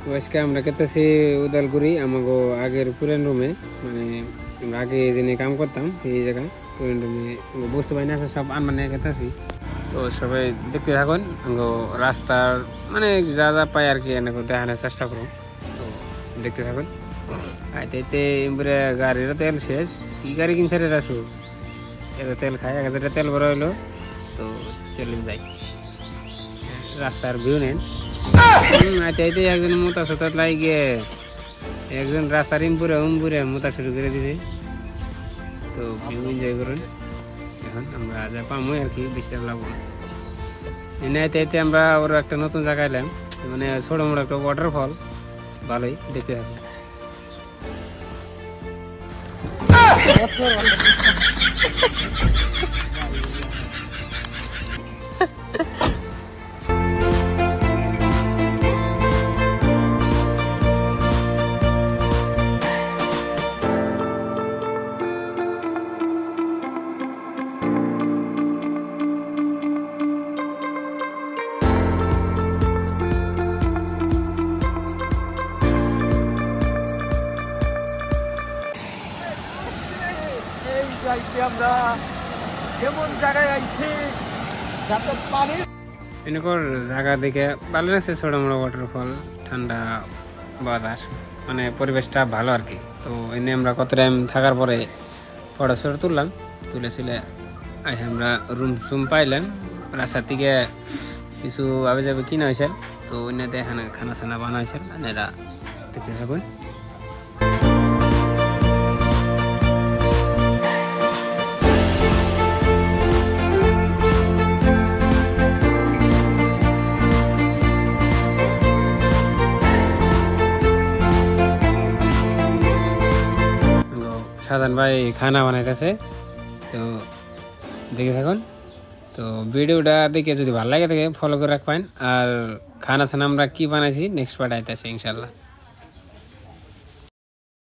তো আজকে আমরা কেতেছি উদালগুড়ি আমাগো আগের পুরান রুমে, মানে আমরা আগে যেখানে কাম করতাম এই জায়গায় পুরান রুমে বস্তু বাহিনী আছে সব আনবানে কেতেছি। তো সবাই দেখতে থাকুন, রাস্তার মানে যা যা পাই আর কি এনেকে দেখানোর চেষ্টা করুন। তো দেখতে থাকুন। এতে এবারে গাড়ির তেল শেষ, কি গাড়ি কিনছে রে আসু, এটা তেল খায় 1000 তেল ভরা হইলো। তো চলে যাই, রাস্তার ভিউ নেন। আইতে একজন মোতা সোতা লাগে, একজন রাস্তার উমপুরে মোতা শুরু করে দিছে। তো ভিউ এনজয় করুন। এখন আমরা যা পামো আর কি ডিস্টার্ব লাগবো না। আইতে আমরা ওর একটা নতুন জায়গায় এলাম, মানে ছোট মোটো একটা ওয়াটারফল, ভালোই দেখতে থাকুন। আমরা কেমন জায়গায় আইছি, যাতে পানি এনেকর জায়গা দেখে ভালো লাগছে, ছোট মোটো ওয়াটারফল, ঠান্ডা বাতাস, মানে পরিবেশটা ভালো আর কি। তো এনে আমরা কত টাইম থাকার পরে ফটো তুললাম, তুলেছিলে আমরা রুম পাইলাম। রাস্তার থেকে কিছু আবে যাবে কিনা হয়েছে, তো এনাতে এখানে খানা ছানা বানা হয়েছে, এরা দেখতে থাকুন। সাধারণ ভাই খানা বানাইতেছে, তো দেখে থাকুন। তো ভিডিওটা দেখে যদি ভালো লাগে থাকে ফলো করে রাখবেন। আর খানা ছানা আমরা কি বানাইছি নেক্সট পার্ট আইতেছে ইনশাল্লাহ।